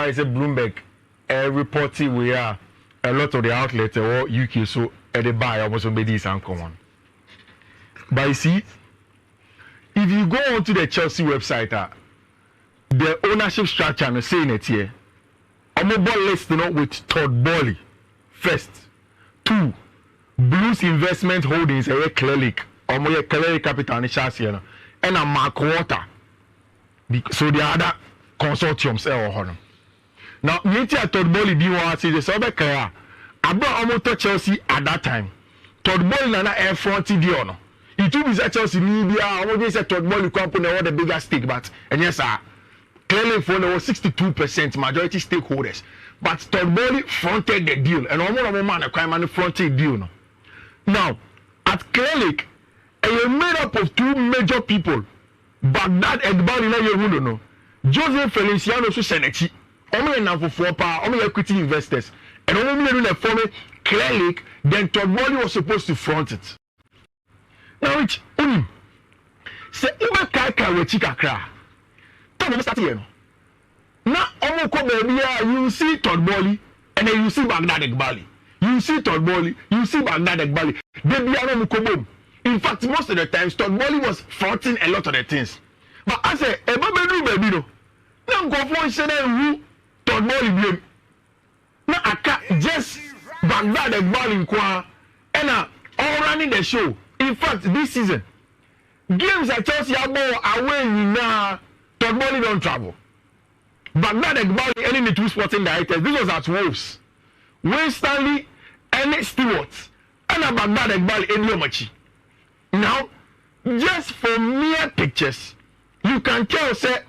far as Bloomberg reporting we are a lot of the outlets or UK so they buy almost obey and common. But you see, if you go onto the Chelsea website, the ownership structure and saying it here, I'm about listing with Todd Bowley first. 2, Blues Investment Holdings, a clearly, or more clearly capital and chassis, and a Mark Water. So the other consortiums are now, you Todd Bowley do want to see the other career. I brought almost Chelsea at that time. Todd Bowley and air fronty deal. It took his Chelsea media, almost a Todd Bowley company or the bigger stake, but and yes, sir. Clearly, for there was 62% majority stakeholders. But Todd Bowley fronted the deal, and almost a man a crime fronted deal. No? Now, at Clearlake, a made up of 2 major people, Baghdad and Ballon, no, Joseph Feliciano Senechi, only now for 4 power, only equity investors, and only a former Clearlake, then Todd Bowley was supposed to front it. Now, which, say, Uber Kaka with Chikakra. Now, you see Todd Bowley and then you see Baghdad Egbali. You see Todd Bowley, you see Baghdad Egbali. In fact, most of the times, Todd Bowley was fronting a lot of the things. But I say, baby, no. Now, go for who Todd Bowley blame. Now, I can't just Baghdad Egbali and all running the show. In fact, this season, games at Chelsea are more away now. Todd Bowley don't travel. Baghdad Egbali, any the 2 sporting directors, this was at Wolves. Wayne Stanley, and Stewart, and Baghdad Egbali, and Lomachi. Now, just from mere pictures, you can tell, say,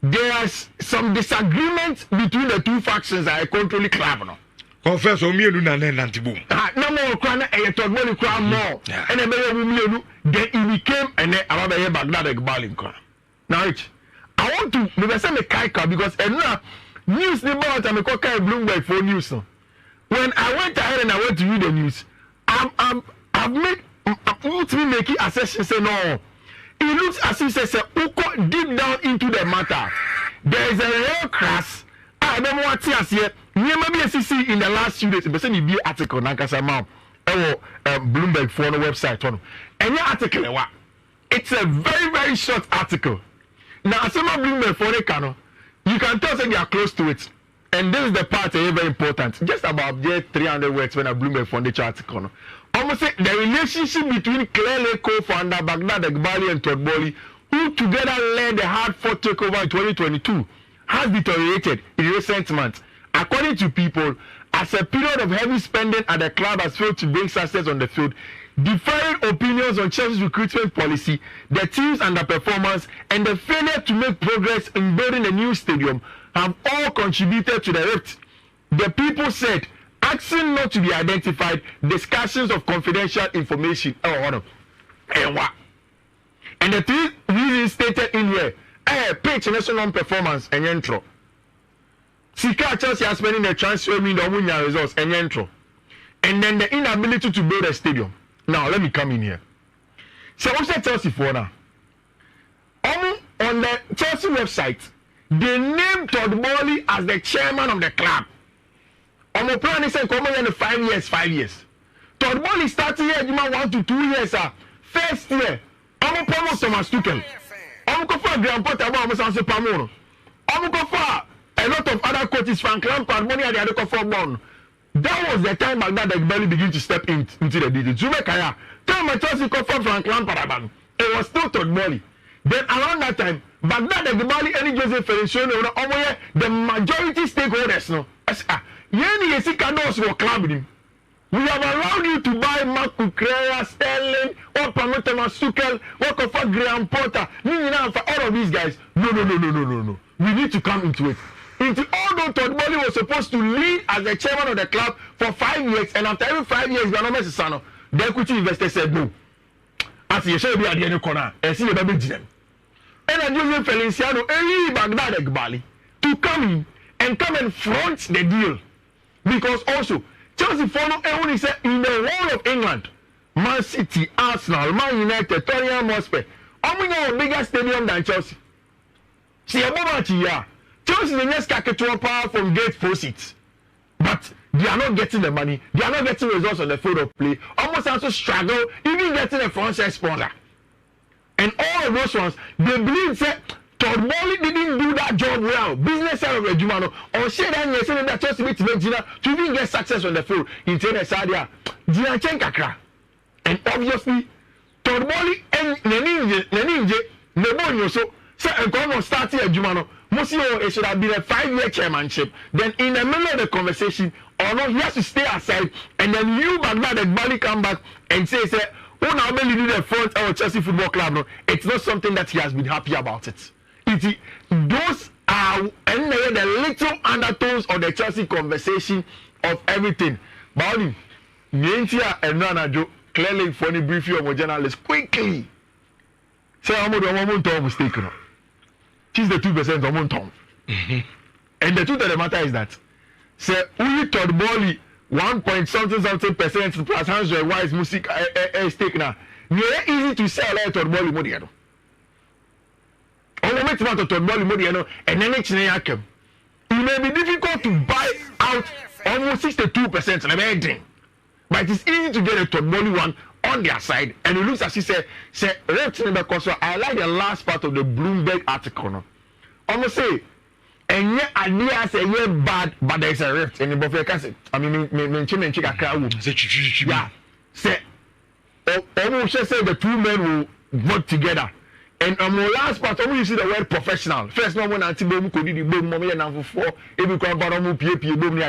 there's some disagreement between the 2 factions that are controlling the club. No? Confess on me, and Nantiboom. No more crying, and Todd Bowley cry more. And then he became and then Baghdad Egbali. Now, I want to say me kaika because news the about I'm a Bloomberg for news. No. When I went ahead and I went to read the news, I've made making assessment say no. It looks as if say Uko deep down into the matter. There is a real crash. I don't want to see it. Maybe SEC in the last few days, but say the article Nankasa Bloomberg for the website. And your article it's a very, very short article. Now, some of Bloomberg for the cano, you can tell that they are close to it. And this is the part that is very important. Just about 300 words when I Bloomberg for the article. Almost say the relationship between Clearlake co-founder Baghdad Egbali and Todd Bowley, who together led the hard-fought takeover in 2022, has deteriorated in recent months. According to people, as a period of heavy spending at the club has failed to bring success on the field, differing opinions on Chelsea's recruitment policy, the team's underperformance, and the failure to make progress in building a new stadium have all contributed to the rift. The people said, asking not to be identified, discussions of confidential information. And the 3 reasons stated in here, pitch national performance and intro. Sika Chelsea are spending the transfer window results and intro. And then the inability to build a stadium. Now, let me come in here. So, what's that Chelsea for now? On the Chelsea website, they named Todd Bowley as the chairman of the club. On the plan, they said, come on, 5 years. Todd Bowley started here, 1 to 2 years. First year, I'm promote Thomas Tuchel. I'm going for Graham Potter, I'm going to Pamono. I'm going for a lot of other coaches, Frank Lampard, money at the other for Ballon. That was the time Baghdad Egbali began to step into the details. Zubekaya, time Chelsea confirmed Frank Lampard, it was still Todd Bowley. Then around that time, Baghdad Egbali and Joseph Feliciano, the majority stakeholders, no. We have allowed you to buy Mark Kukrera, Sterling, or promote Thomas Tuchel, or for Graham Potter, for all of these guys. No. We need to come into it. Although Todd Bowley was supposed to lead as the chairman of the club for 5 years, and after every 5 years, the equity investor said no. As you should be at the end of the corner, and see the baby them. And then Joseph Feliciano, Baghdad Egbali, to come and front the deal. Because also, Chelsea follow everyone is in the whole of England. Man City, Arsenal, Man United, Tottenham Hotspur. How many have a bigger stadium than Chelsea? See, a moment here. Chelsea they just get power from gate proceeds, but they are not getting the money. They are not getting results on the field of play. Almost also struggle even getting a front-side sponsor. And all of those ones, they believe that Todd Bowley didn't do that job well. Business side of the Jumano. Or say that you say that Chelsea to even get success on the field. In China, Sadia, Gina Chenkakra. And obviously, Todd Bowley and Neninje, Nebonyo, so and come on starting a Jumano. Mosio, it should have been a 5-year chairmanship. Then in the middle of the conversation, or no, he has to stay aside. And then you, Baghdad, Bali come back and say, oh, now I'm leading the front of Chelsea Football Club. No, it's not something that he has been happy about it. Those are and the little undertones of the Chelsea conversation of everything. Ballon, Nientia and Nana clearly funny briefly of journalists quickly. Say I'm not mistaken. She's the 2% of Monton. And the truth of the matter is that say only Todd Bowley 1.something% plus hands your wise music stake now. It's easy to sell Todd Bowley Modiano. Only make Todd Bowley Modiano and then it's Nayakem. It may be difficult to buy out almost 62% of everything. But it's easy to get a Todd Bowley one on their side. And it looks as he said, because I like the last part of the Bloomberg article. No? Almost say, and yet idea say yeah bad, but there's a rift in the buffet cassette. I mean, mention a crowd. Yeah, say, almost say the two men will work together. And on the last part, you see the word professional. First, no one anti-boom could be boom, mommy and for four, if you come bottom boom,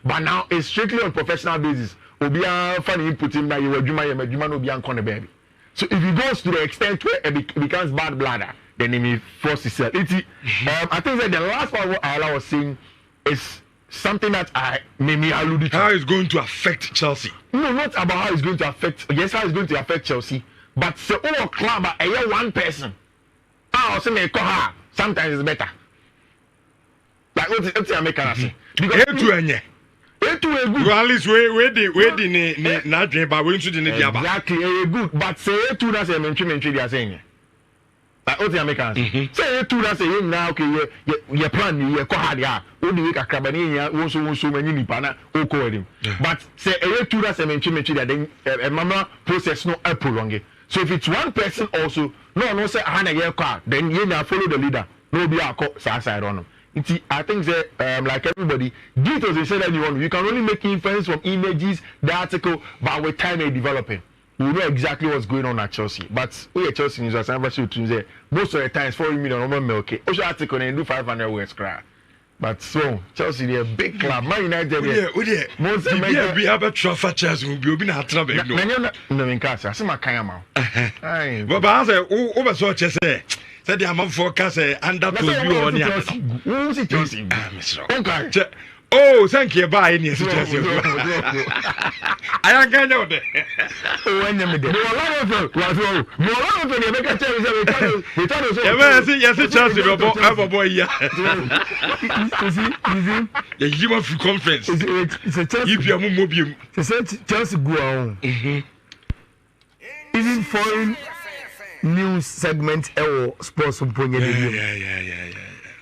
but now it's strictly on professional basis. Obia funny input in that you were Juma no be on baby. So if it goes to the extent where it becomes bad bladder, then it may force to sell. I think that the last part what I was saying is something that I maybe alluded to. How it's going to affect Chelsea? No, not about how it's going to affect. Yes, how it's going to affect Chelsea, but so all club one person. Sometimes it's better. Like what's the American because at least where the not dream but we should exactly good but say two that's a mention they are saying like what the Americans say two that's a now okay you plan you go hard ya only week a cabani ya so many nipa na o call him but say two that's a mention that then a mama process no prolong so if it's one person also no say hana year car then you now follow the leader no be a side on them. I think that like everybody, details they say that you can only make inference from images, the article, but with time they're developing. We know exactly what's going on at Chelsea. But we at Chelsea news as I say most of the times 40 million okay. Also article they do 500 words cry. But so Chelsea they're a big club. Man United most we have a trophy Chelsea will be not trouble. No in case I see my kayama. But I say over so Chelsea said the amount forecast under to you on here. Oh, thank you. Bye. I am going to know. When you make yes, Chelsea, boy. The human conference. If you are moving, Chelsea go on. Even foreign news segment or sports yeah.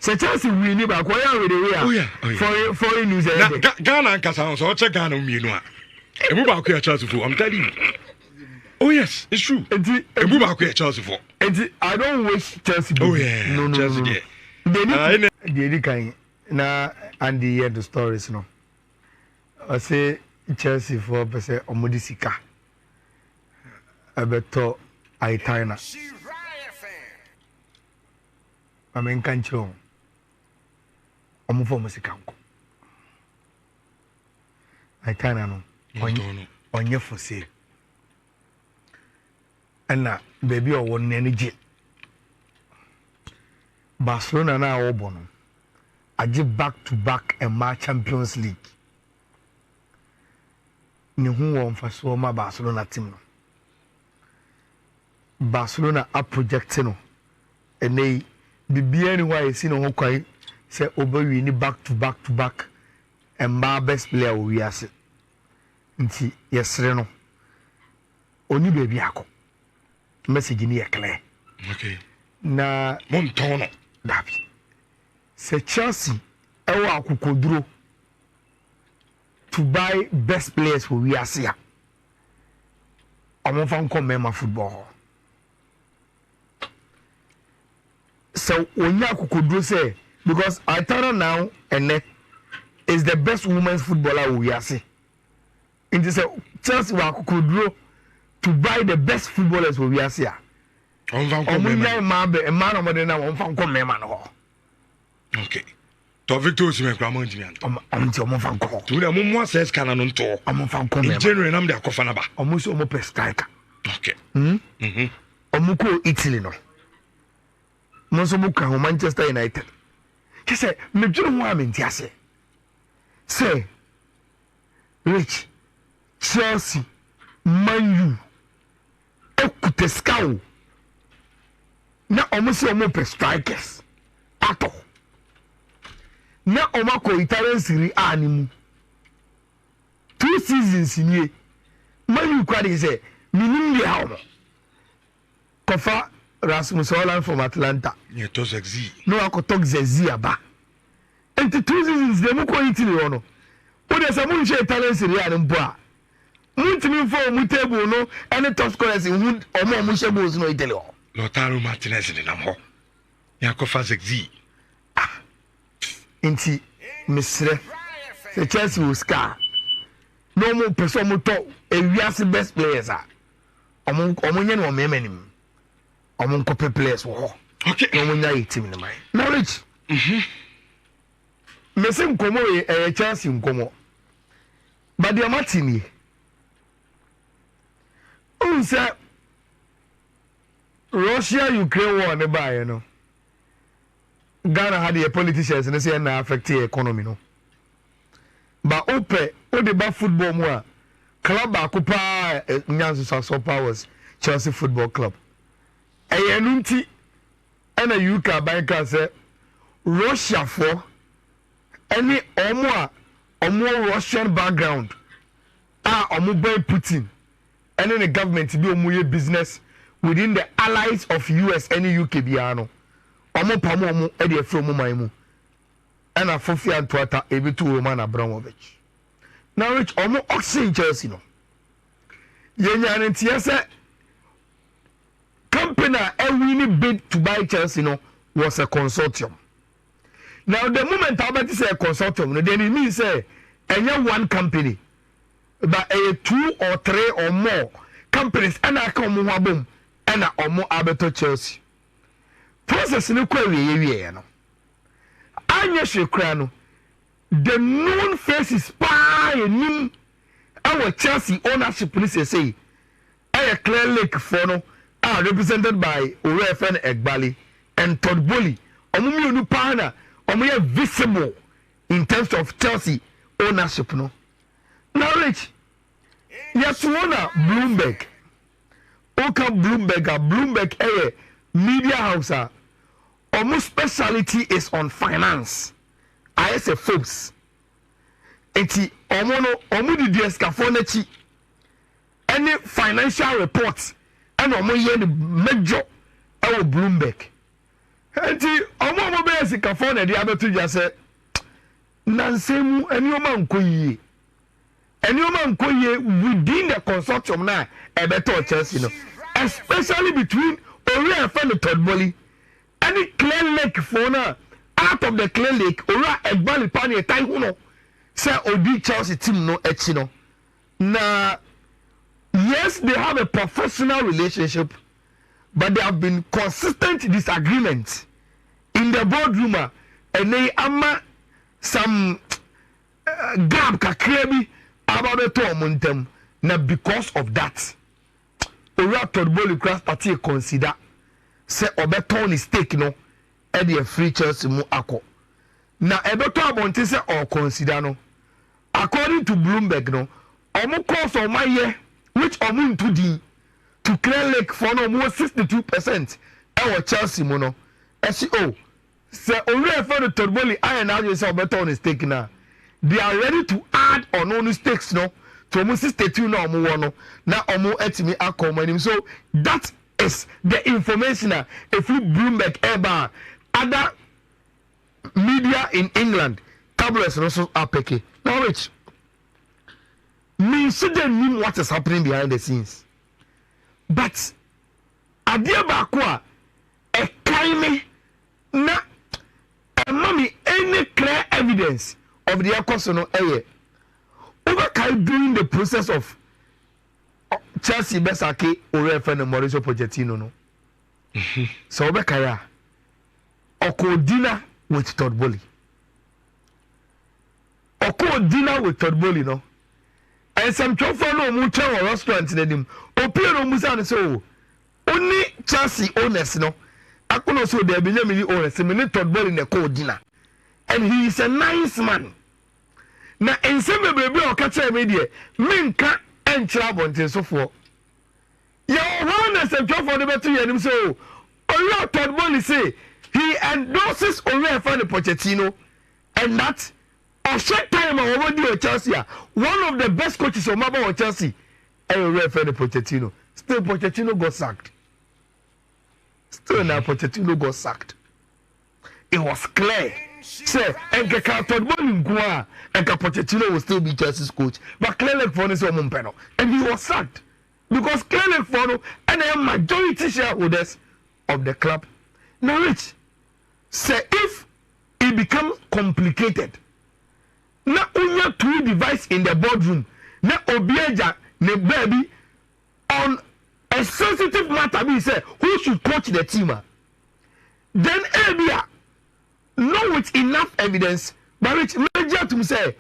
So Chelsea win back where with the foreign news. Ghana and Kassan, so check Ghana me no. E move back here Chelsea for. I'm telling you. Oh yes, it's true. E move back here Chelsea for. I don't wish Chelsea. Oh yeah. No. Chelsea They kind na and the hear the stories no. I say Chelsea for say omodi sika. Abeto Aitana. Amen kancho. Omufo musikanko. Aitana no. Onye for say. Ana baby o won energy. Barcelona na obo no. Aje back to back and ma Champions League. Ni hu won faso ma Barcelona team no. Barcelona are projecting and they be anyway see no kwai say obawi ni back to back and my best player we are nti yesre no oni baby akọ message ni clear okay na montono dabi se Chelsea ewa akukoduro to buy best players for we Asia. Omo fan come my football. So onya akukoduro say because I tell now and is the best women's footballer we Asia. It is a Chelsea wa akukoduro to buy the best footballers for we Asia. Omunya mabe e man omode na won fan come man ho. Okay. To Victor Osimhen kwa mo ntimi anto. Amti omo fan ko. To na mo mo ses kana no nto. Omo fan ko me. January nam de akofa na ba. Omo so omo pestika. Okay. Omo ko Italy no. Mo so mo ka Manchester United. He say me dwuru ho amenti ase. Say Rich Chelsea Man U Ekuteskawo na omo se omo pe strikers ato na omo ko Italian Serie A ni mu 2 seasons ni Man U kwade say minim de ha omo kofa Rasmus Hojlund from Atlanta ye to sexy no akotok zezi aba enti 2 seasons de mu ko Italy ono o de say mu nche Italian Serie A ni mpo a mutimi fo mu table no any top scorers in who omo mu shebos no Italy o Lautaro Martinez ni nam ho ya kofa sexy enti misre se Chelsea will scar no more person mo to ewiase best players a omo nye no memenim omo nkope players wo ho okay no mo nya team ni mai na Rich mese nkomo e Chelsea nkomo but the matini unsa Russia Ukraine war ne buy no Ghana had the politicians and say na affect the economy no but ope o de ba football mu a club akupa nyanso so powers Chelsea Football Club eyenunti ena UK banka say Russia for any omo Russian background omo by Putin and then the government be omo business within the allies of US and UK biano omo pamo omo e de afro omo man mu and Fifi Antwata ebitu Roman Abramovich now Rich omo oxygen Chelsea no yenya ntia say company a winning bid to buy Chelsea no was a consortium. Now the moment I say a consortium, then it means say one company, but 2 or 3 or more companies and I come boom and or more abeto Chelsea. Process no query no. Anya Shekrano, the known faces spy and our Chelsea ownership police say a Clear Lake Fono are represented by Orefen Egbali and Todd Bully. Omumi Pana omo visible in terms of Chelsea ownership no. Now Rich, yes wanna Bloomberg. Oka Bloomberg media house almost speciality is on finance. I say folks. Eti omo di escafone any financial reports and omo ye the major our Bloomberg. Enti omo be escafone di abeto ja say nansemu enioma nkoyie. Enioma nkoyie within the consortium na ebeto Chelsea no. Especially between Ori and Todd Bully. Any Clear Lake phone out of the Clear Lake, Ori Egbali Pani Taihuno. Say Odi Chelsea team no echino. Na yes, they have a professional relationship, but there have been consistent disagreements in the boardroom, and they ama some gap kakrebi about the tomuntem. Now because of that, Ori Todd Bully class party consider say obeton is stake no, e dey free Chelsea mu akọ. Na ebeto abonte say or consider no. According to Bloomberg no, omo cost of my year which omo into di to Clear Lake for no more 62% our Chelsea mu no. SEO say Ori for the Todd Bully I now you say obeton is stake na. They are ready to add on only stakes no to omo 62 na omo wo no. Na omo etimi akọ manim. So that is the information if you Bloomberg ever other media in England, tabloids also are picky. Now, Rich, me shouldn't know what is happening behind the scenes. But, adia bakwa, a kind na a mommy any clear evidence of the Akosono aye. Over during the process of Chelsea Besake or referendum Mauricio Pochettino no. So Obekaya Oko dinner with Todd Bowley. Oko dinner with Todd Bowley no. And some chofa no mucha or restaurant in them. Opio musa and so only Chelsea owners no. I could also there be many owners and Todd Bowley in the cold dinner. And he is a nice man. Na enseme baby o ka tell me dey menka enchira bonten so for ya one as a job for the better year so Oyo Todd Bowley say he endorses Oyo for the Pochettino and that a short time already at Chelsea one of the best coaches of Maba or Chelsea Oyo for the Pochettino still Pochettino got sacked it was clear. Say, and Todd Bowley Gua and Pochettino will still be Chelsea's coach, but clearly for his own panel, and he was sacked because clearly for and they are majority shareholders of the club. Now, Rich, say if it becomes complicated, now only two devices in the boardroom, now Obieja, ne baby, on a sensitive matter, we say who should coach the team, then Abia. Not with enough evidence, but which major to say,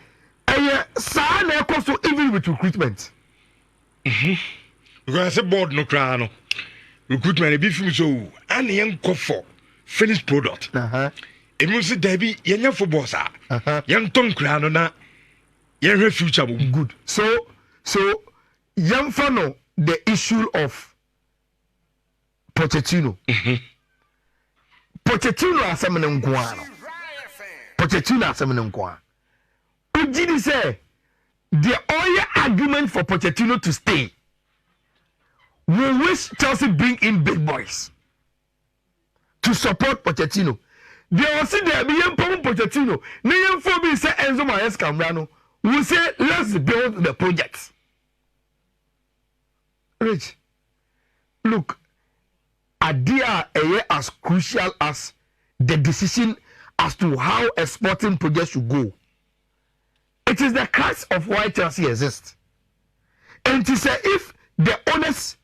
so even with recruitment. Because I said board no crown. Recruitment be from so and young for finished product. It must say Debbie, young for bossa. Young Tom crown na young future good. So young fano the issue of Pochettino. Pochettino asemene nkwa no. Pochettino asemene nkwa. Ujidi say the only argument for Pochettino to stay we wish Chelsea bring in big boys to support Pochettino. They will see there be young Pochettino. Ne young be say Enzo Maresca Cambrano. We say let's build the project. Rich, look. Idea as crucial as the decision as to how a sporting project should go. It is the crux of why Chelsea exists. And to say if the owners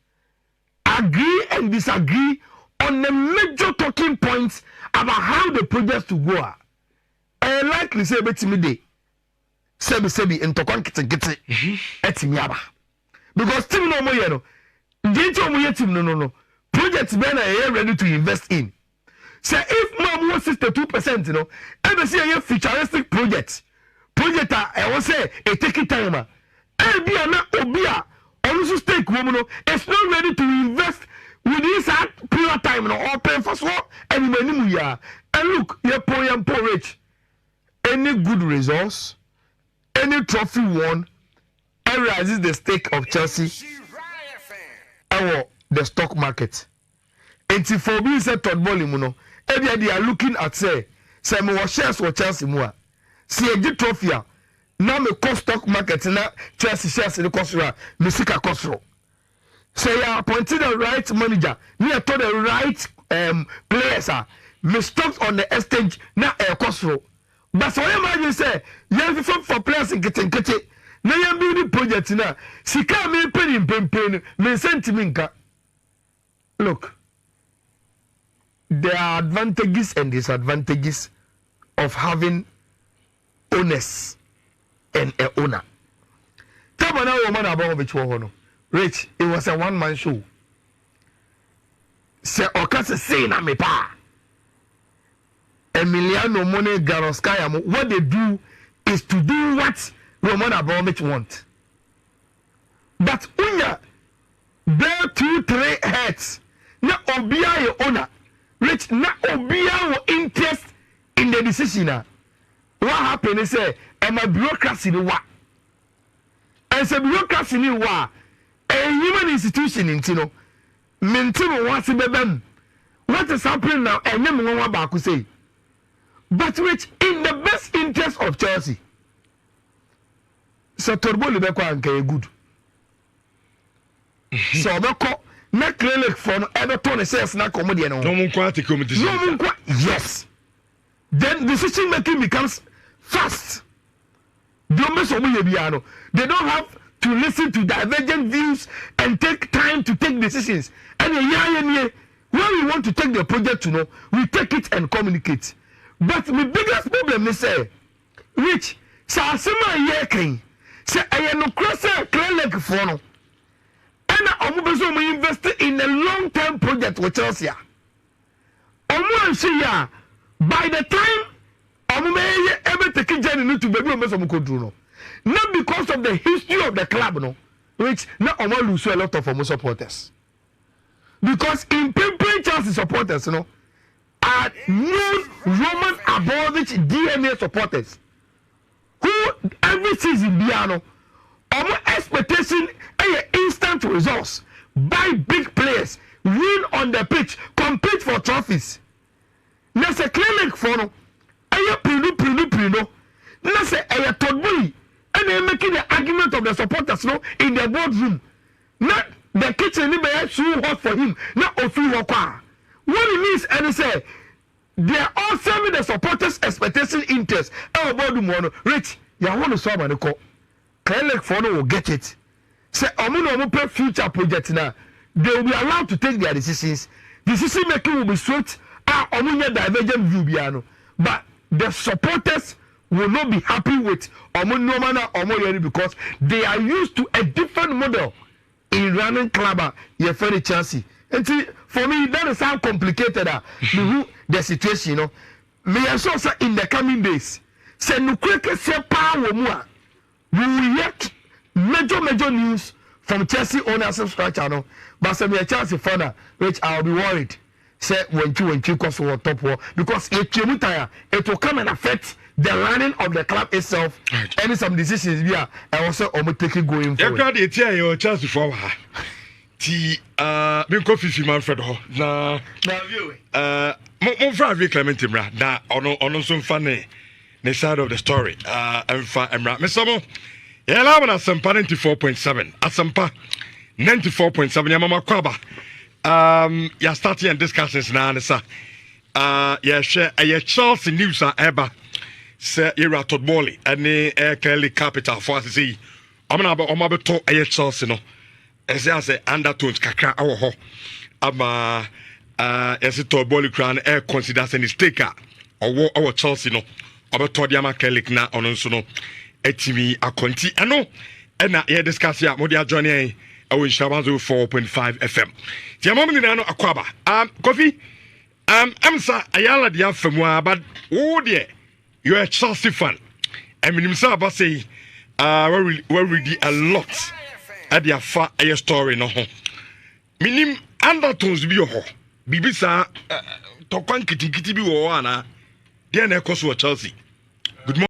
agree and disagree on the major talking points about how the project to go, I likely say betimide sebi in tokon kete etimiaba because team no mo ye no dito mo ye team no projects ben are ready to invest in. Say if mom was 62%, you know, ever see a futuristic project I will say a taking time. Ebia na obia also stake woman is not ready to invest within that period of time or pay for so and many year. And look, you're poor rich. Any good results, any trophy won, raises the stake of Chelsea. The stock market. And for me, said Todd Bowley, they are looking at say me was shares for Chelsea more. See a good trophy. Now me cost stock market na Chelsea shares in the cost me seek a cost. Say you appointed the right manager, me I told the right players me stocks on the exchange na a cost. But so imagine say you for players in getting na you building project na sika me penny me sentimental. Look, there are advantages and disadvantages of having owners and an owner. Tabana woman Abramovich wohono. Rich, it was a one-man show. Se okase say na me pa. Emiliano Mone Garoskaya, what they do is to do what Roman Abramovich want. But unya there 2-3 heads. Na obia your owner, Rich. Na obia your interest in the decision. What happened is I'm a bureaucracy ni wa. As a bureaucracy ni wa, a human institution in Tino. Maintain what's bebem. What is happening now? And then one back say, but which in the best interest of Chelsea. So Todd Bowley be good. So Obeko na clinic for Everton says na comedy no. No mun kwa take comedy. No mun kwa. Yes. Then decision making becomes fast. They don't have to listen to divergent views and take time to take decisions. And when we want to take the project to know, we take it and communicate. But the biggest problem is which Sasima Yakin say I am no crosser clear like for no. And I'm invested in a long-term project with Chelsea. By the time I'm able to take journey to be able not because of the history of the club, no, which now I'm lose a lot of our supporters. Because in Pimpin Chelsea supporters, you know, are known Roman Abramovich DNA supporters who every season, Biano, our expectation are instant results, buy big players, win on the pitch, compete for trophies. There's a clinic for no, I prino. There's a Todd Bowley, and they're making the argument of the supporters no in the boardroom. Not the kitchen is too hot for him, not a few What it means, and say they are all serving the supporters' expectation interest. Our boardroom, Rich, you want to solve an echo. Clinic for no will get it. Say, I'm pay future project now. They will be allowed to take their decisions. Decision making will be swift. Divergent view piano, but the supporters will not be happy with Omo because they are used to a different model in running club. You find Chelsea, and see, for me that is how complicated the situation. You know, may I say in the coming days, say no quick say power more. We will get major news from Chelsea owners of structure. No, but say me a Chelsea fan, which I'll be worried. Say when you cross over top war because it will come and affect the running of the club itself and some decisions we are also taking going forward. You can't tell your chance before her. Me go Fiifi-Manfred ho na mo fra we Clement Imra na ono so mfa ne side of the story emfa Imra me somo ya la na Asampa 94.7 Asampa 94.7 ya mama kwaba. You're starting discussions now, sir. Yeah, share a Chelsea news ever. Sir, you're at Todd Bowley, and the clearly capital for us to see. I'm about to a Chelsea, no. As I say, undertones, kakra, our ho. As a Todd Bowley crown, air considers any staker or our Chelsea, no. About Todd Yama Kelly na on so no. Etimi a conti, I know. And now, yeah, discuss ya, Modia Johnny. I will share 4.5 FM. The moment in ano akwaba. Coffee. I'm sa ayala dia femwa, but oh dear, you're a Chelsea fan. I mean, himself say, we read a lot at the far a story no ho. Minim undertones be ho. Bibisa tokwan kiti bi wo ana. Dia na ekoso Chelsea. Good morning.